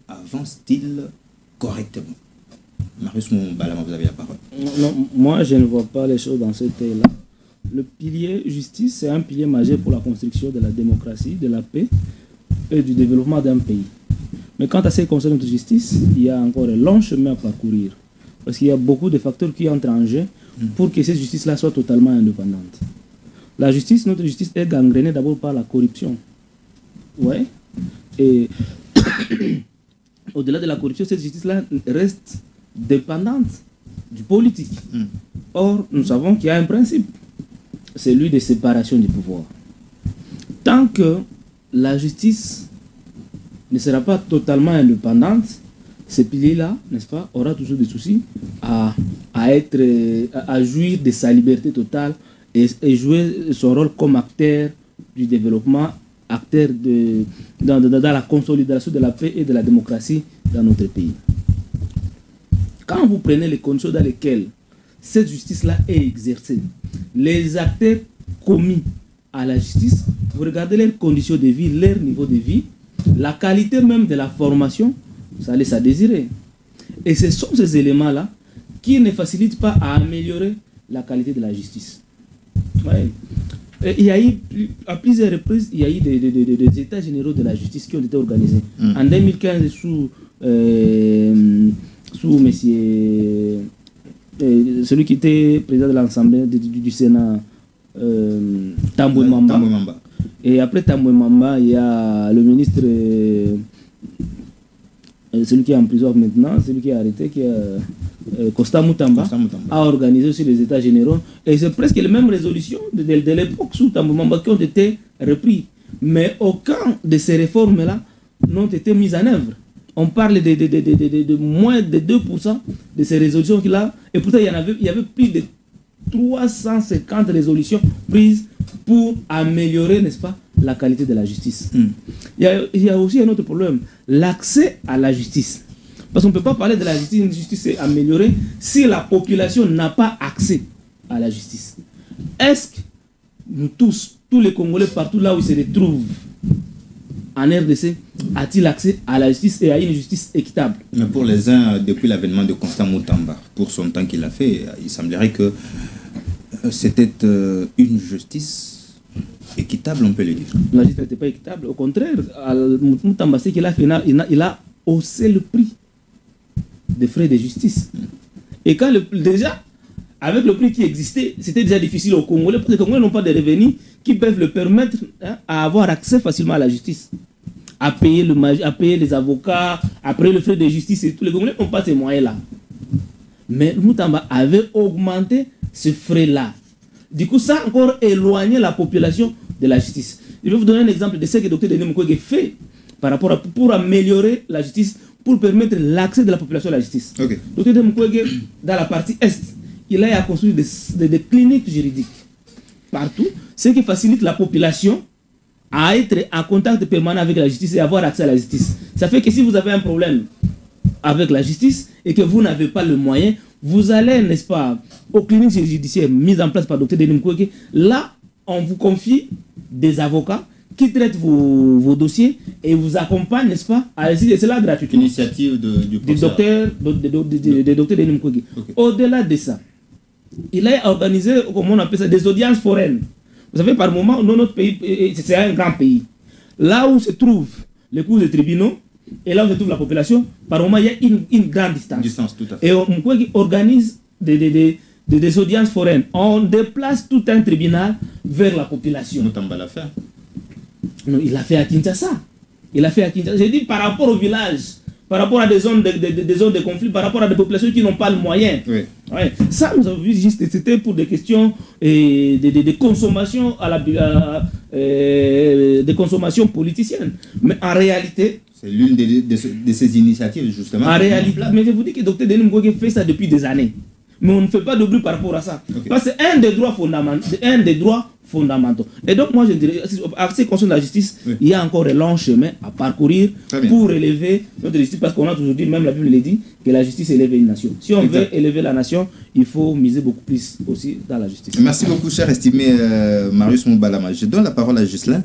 avance-t-il correctement? Marius Moubalama, vous avez la parole. Non, moi je ne vois pas les choses dans ce thème-là. Le pilier justice, c'est un pilier majeur pour la construction de la démocratie, de la paix et du développement d'un pays. Mais quant à ce qui concerne notre justice, il y a encore un long chemin à parcourir. Parce qu'il y a beaucoup de facteurs qui entrent en jeu pour que cette justice-là soit totalement indépendante. La justice, notre justice est gangrénée d'abord par la corruption. Ouais. Et au-delà de la corruption, cette justice-là reste dépendante du politique. Or, nous savons qu'il y a un principe, c'est celui de séparation du pouvoir. Tant que la justice ne sera pas totalement indépendante, ce pilier-là, n'est-ce pas, aura toujours des soucis à jouir de sa liberté totale et jouer son rôle comme acteur du développement, acteur dans la consolidation de la paix et de la démocratie dans notre pays. Quand vous prenez les conditions dans lesquelles cette justice-là est exercée, les acteurs commis à la justice, vous regardez leurs conditions de vie, leur niveau de vie, la qualité même de la formation, ça laisse à désirer. Et ce sont ces éléments-là qui ne facilitent pas à améliorer la qualité de la justice. Ouais. Et il y a eu, à plusieurs reprises, il y a eu des états généraux de la justice qui ont été organisés. En 2015, sous monsieur, celui qui était président de l'Assemblée du Sénat, Tamboué Mamba. Et après Tamboué Mamba, il y a le ministre, celui qui est en prison maintenant, celui qui est arrêté, qui est Costa Moutamba, a organisé aussi les états généraux. Et c'est presque les mêmes résolutions de l'époque sous Tamboué Mamba qui ont été reprises. Mais aucun de ces réformes-là n'ont été mises en œuvre. On parle de moins de 2% de ces résolutions qu'il a. Et pourtant, il y avait plus de 350 résolutions prises pour améliorer, n'est-ce pas, la qualité de la justice. Il y a aussi un autre problème, l'accès à la justice. Parce qu'on ne peut pas parler de la justice, une justice améliorée, si la population n'a pas accès à la justice. Est-ce que nous tous les Congolais, partout là où ils se retrouvent, en RDC, a-t-il accès à la justice et à une justice équitable? Mais pour les uns, depuis l'avènement de Constant Moutamba, pour son temps qu'il a fait, il semblerait que c'était une justice équitable, on peut le dire. La justice n'était pas équitable. Au contraire, Moutamba, ce qu'il a fait, il a haussé le prix des frais de justice. Et quand déjà, avec le prix qui existait, c'était déjà difficile aux Congolais, parce que les Congolais n'ont pas de revenus qui peuvent le permettre à avoir accès facilement à la justice, à payer les avocats, à payer le frais de justice et tout. Les Congolais n'ont pas ces moyens-là. Mais Moutamba avait augmenté ce frais-là. Du coup, ça a encore éloigné la population de la justice. Je vais vous donner un exemple de ce que le docteur Denis Mukwege fait pour améliorer la justice, pour permettre l'accès de la population à la justice. Okay. Le docteur Denis Mukwege, dans la partie Est, il a construit des cliniques juridiques partout, ce qui facilite la population à être en contact permanent avec la justice et avoir accès à la justice. Ça fait que si vous avez un problème avec la justice et que vous n'avez pas le moyen, vous allez, n'est-ce pas, aux cliniques judiciaires mises en place par le docteur Denis Mukwege. Là, on vous confie des avocats qui traitent vos dossiers et vous accompagnent, n'est-ce pas, à l'issue de cela gratuitement. Initiative du docteur Denis Mukwege. Okay. Au-delà de ça, il a organisé, comment on appelle ça, des audiences foraines. Vous savez, par moment, dans notre pays, c'est un grand pays. Là où se trouvent les cours de tribunaux et là où se trouve la population, par moment, il y a une grande distance. Tout à fait. Et Mukwege organise des audiences foraines. On déplace tout un tribunal vers la population. Moutamba l'a fait. Non, il l'a fait à Kinshasa. J'ai dit par rapport au village, par rapport à des zones de conflit, par rapport à des populations qui n'ont pas le moyen. Oui. Ouais. Ça, nous avons vu juste, c'était pour des questions de consommation de consommation politicienne. Mais en réalité, c'est l'une de ces initiatives, justement. En réalité, mais je vous dis que le Dr Denis Mukwege fait ça depuis des années. Mais on ne fait pas de bruit par rapport à ça. Okay. Parce que c'est un des droits fondamentaux. Et donc, moi, je dirais, à ce qui concerne la justice, oui, il y a encore un long chemin à parcourir pour élever notre justice. Parce qu'on a toujours dit, même la Bible le dit, que la justice élève une nation. Si on veut élever la nation, il faut miser beaucoup plus aussi dans la justice. Merci beaucoup, cher estimé Marius Moubalama. Je donne la parole à Ghislain.